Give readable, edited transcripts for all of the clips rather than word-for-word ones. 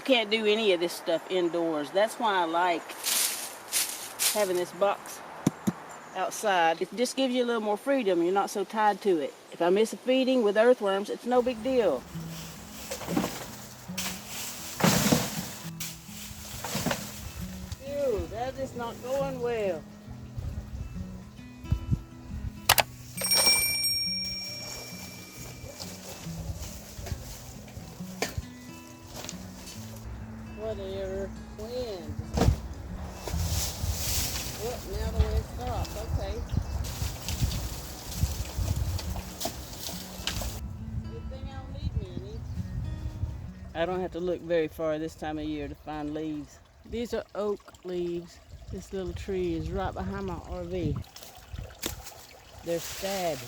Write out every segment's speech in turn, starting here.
can't do any of this stuff indoors. That's why I like having this box outside. It just gives you a little more freedom. You're not so tied to it. If I miss a feeding with earthworms, it's no big deal. Ew, that is not going well. Whatever. Wind. Well, now the wind stopped. Okay. Good thing I don't need many. I don't have to look very far this time of year to find leaves. These are oak leaves. This little tree is right behind my RV. They're stabbing.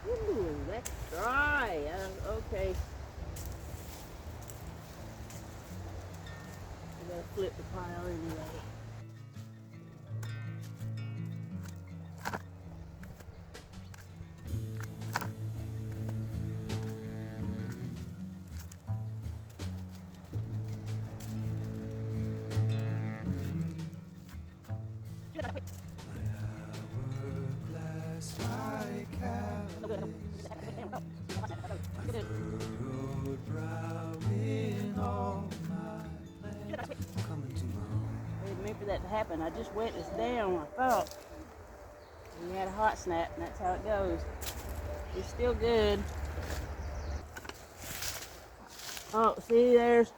Ooh, that's dry. Okay. I gotta flip the pile anyway. I didn't mean for that to happen. I just wet this down, I thought. And we had a hot snap, and that's how it goes. It's still good. Oh, see, there's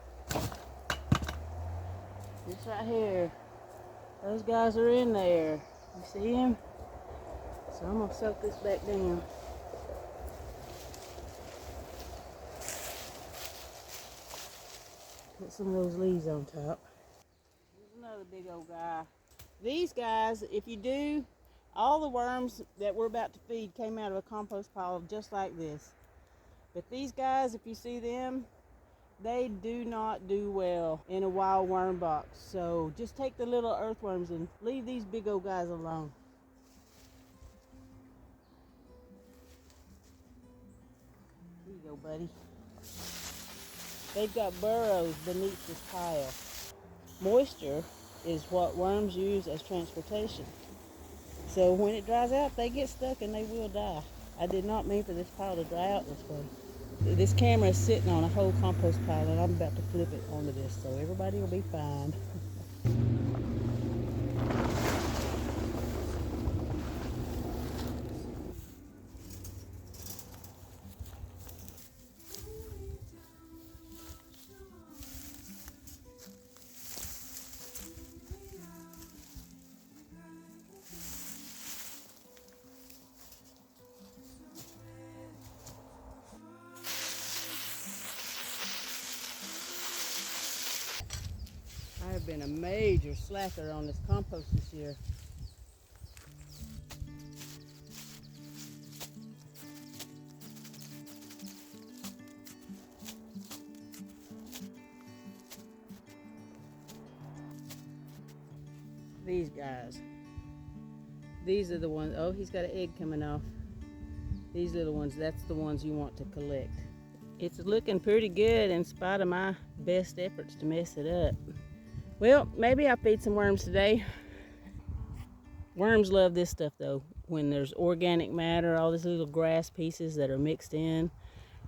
this right here. Those guys are in there. You see them? So I'm gonna soak this back down. Put some of those leaves on top. Here's another big old guy. These guys, if you do, all the worms that we're about to feed came out of a compost pile just like this. But these guys, if you see them, they do not do well in a wild worm box. So just take the little earthworms and leave these big old guys alone. Here you go, buddy. They've got burrows beneath this pile. Moisture is what worms use as transportation. So when it dries out, they get stuck and they will die. I did not mean for this pile to dry out this way. This camera is sitting on a whole compost pile and I'm about to flip it onto this, so everybody will be fine. I have been a major slacker on this compost this year. These guys. These are the ones. Oh, he's got an egg coming off. These little ones, that's the ones you want to collect. It's looking pretty good in spite of my best efforts to mess it up. Well, maybe I'll feed some worms today. Worms love this stuff though. When there's organic matter, all these little grass pieces that are mixed in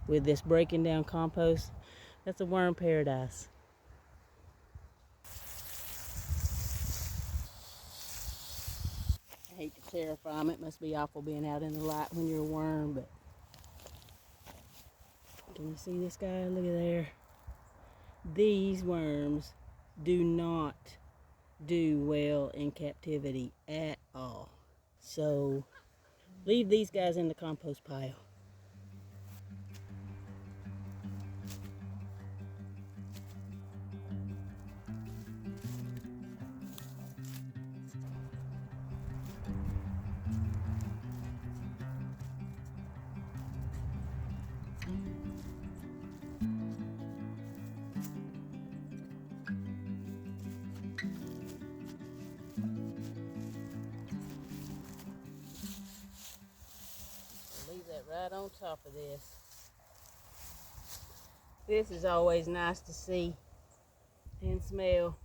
with this breaking down compost, that's a worm paradise. I hate to terrify them. It must be awful being out in the light when you're a worm, but can you see this guy? Look at there. These worms do not do well in captivity at all. So leave these guys in the compost pile. right on top of this. This is always nice to see and smell.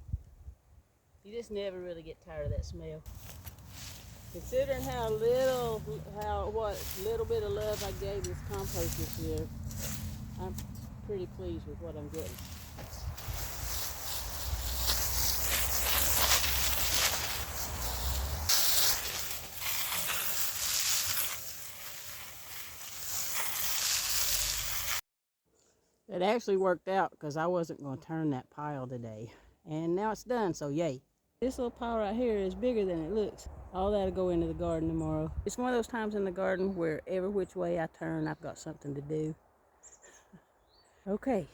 You just never really get tired of that smell. Considering what little bit of love I gave this compost this year, I'm pretty pleased with what I'm getting. It actually worked out because I wasn't going to turn that pile today. And now it's done, so yay. This little pile right here is bigger than it looks. All that'll go into the garden tomorrow. It's one of those times in the garden where every which way I turn, I've got something to do. Okay,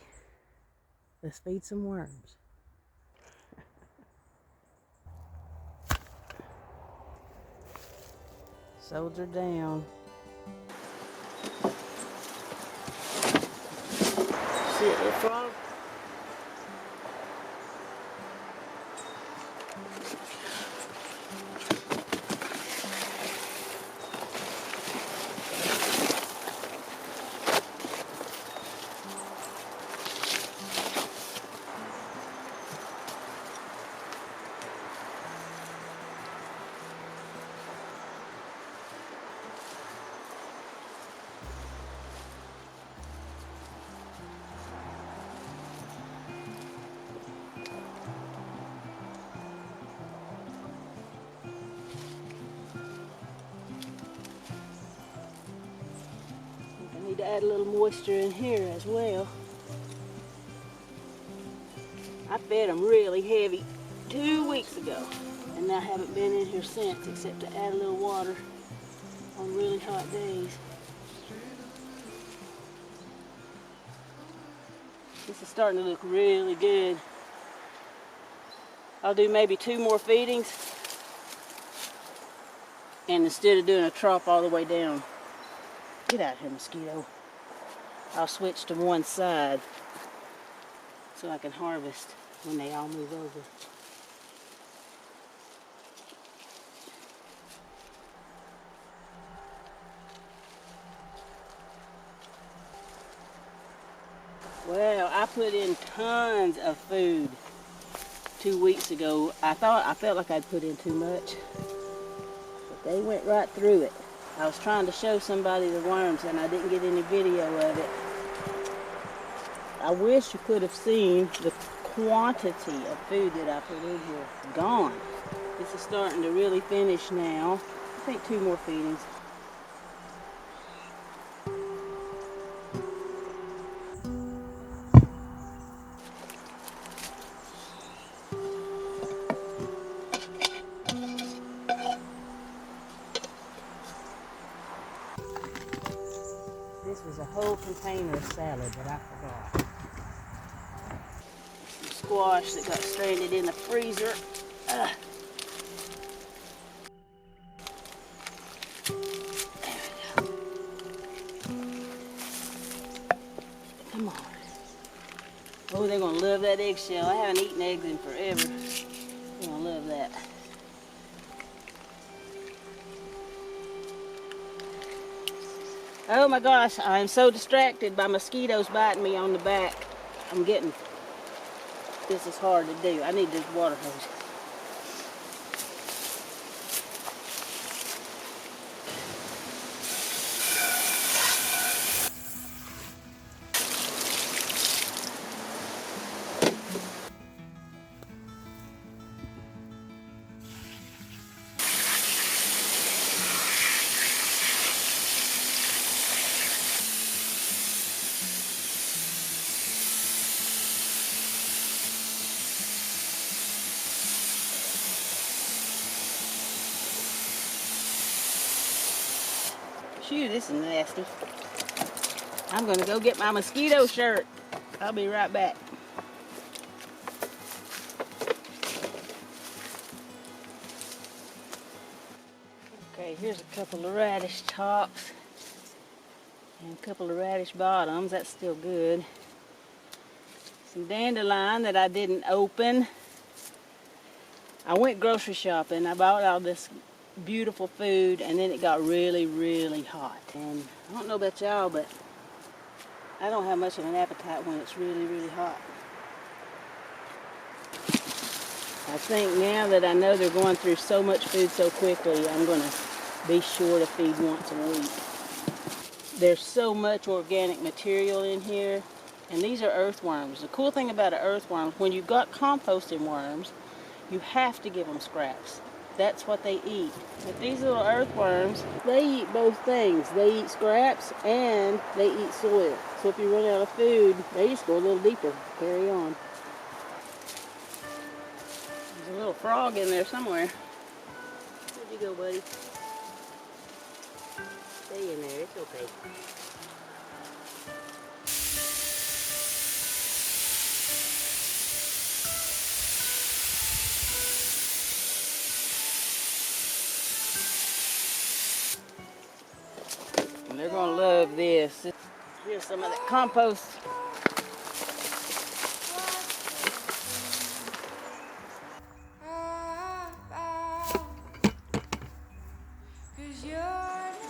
let's feed some worms. Soldier down. See it, little frog? Need to add a little moisture in here as well. I fed them really heavy 2 weeks ago, and I haven't been in here since except to add a little water on really hot days. This is starting to look really good. I'll do maybe 2 more feedings, and instead of doing a trough all the way down, get out of here, mosquito. I'll switch to one side so I can harvest when they all move over. Well, I put in tons of food 2 weeks ago. I felt like I'd put in too much, but they went right through it. I was trying to show somebody the worms and I didn't get any video of it. I wish you could have seen the quantity of food that I put in here. Gone. This is starting to really finish now. I think 2 more feedings. This was a whole container of salad that I forgot. Some squash that got stranded in the freezer. There we go. Come on. Oh, they're going to love that eggshell. I haven't eaten eggs in forever. They're going to love that. Oh my gosh, I'm so distracted by mosquitoes biting me on the back. This is hard to do. I need this water hose. Phew, this is nasty. I'm gonna go get my mosquito shirt. I'll be right back. Okay, here's a couple of radish tops and a couple of radish bottoms. That's still good. Some dandelion that I didn't open. I went grocery shopping. I bought all this beautiful food, and then it got really, really hot. And I don't know about y'all, but I don't have much of an appetite when it's really, really hot. I think now that I know they're going through so much food so quickly, I'm going to be sure to feed once a week. There's so much organic material in here, and these are earthworms. The cool thing about an earthworm, when you've got composting worms, you have to give them scraps. That's what they eat. But these little earthworms, they eat both things. They eat scraps and they eat soil. So if you run out of food, they just go a little deeper. Carry on. There's a little frog in there somewhere. Where'd you go, buddy? Stay in there. It's okay. And they're going to love this. Here's some of that compost.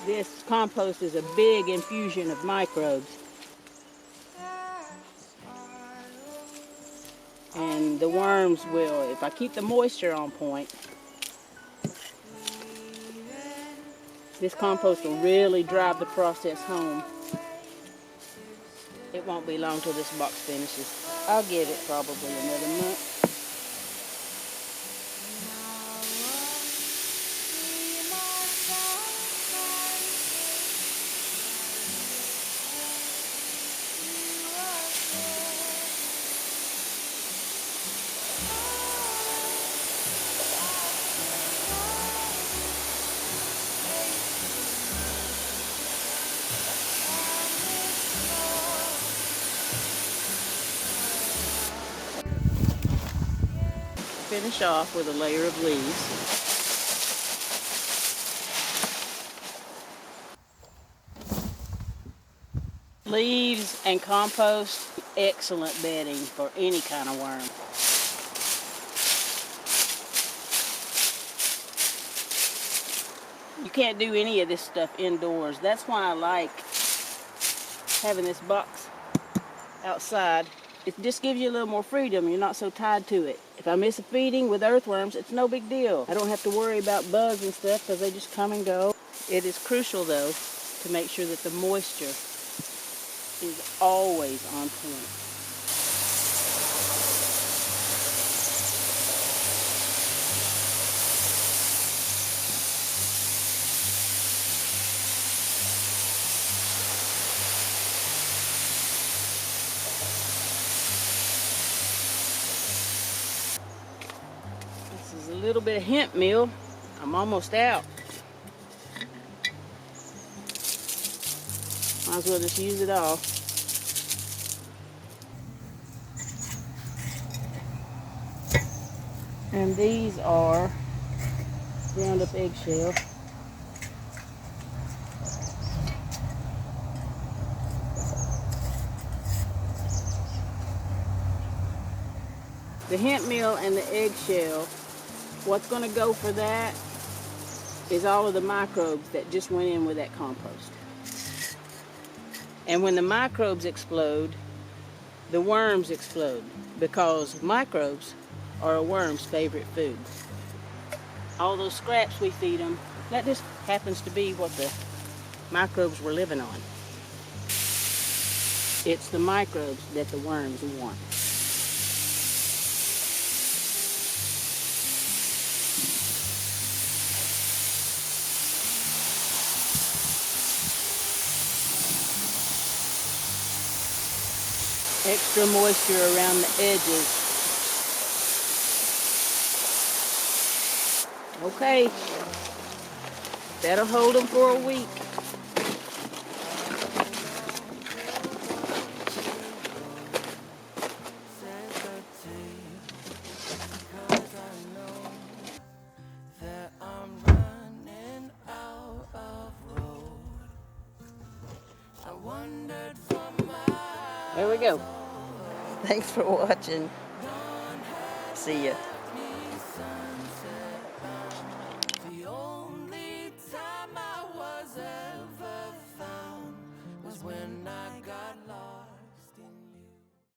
This compost is a big infusion of microbes. And the worms will, if I keep the moisture on point, this compost will really drive the process home. It won't be long till this box finishes. I'll give it probably another month. Finish off with a layer of leaves. Leaves and compost, excellent bedding for any kind of worm. You can't do any of this stuff indoors. That's why I like having this box outside. It just gives you a little more freedom. You're not so tied to it. If I miss a feeding with earthworms, it's no big deal. I don't have to worry about bugs and stuff because they just come and go. It is crucial, though, to make sure that the moisture is always on point. This is a little bit of hemp meal. I'm almost out. Might as well just use it all. And these are ground up eggshell. The hemp meal and the eggshell, what's going to go for that is all of the microbes that just went in with that compost. And when the microbes explode, the worms explode, because microbes are a worm's favorite food. All those scraps we feed them, that just happens to be what the microbes were living on. It's the microbes that the worms want. Extra moisture around the edges. Okay, that'll hold them for a week. There we go. Thanks for watching. See ya.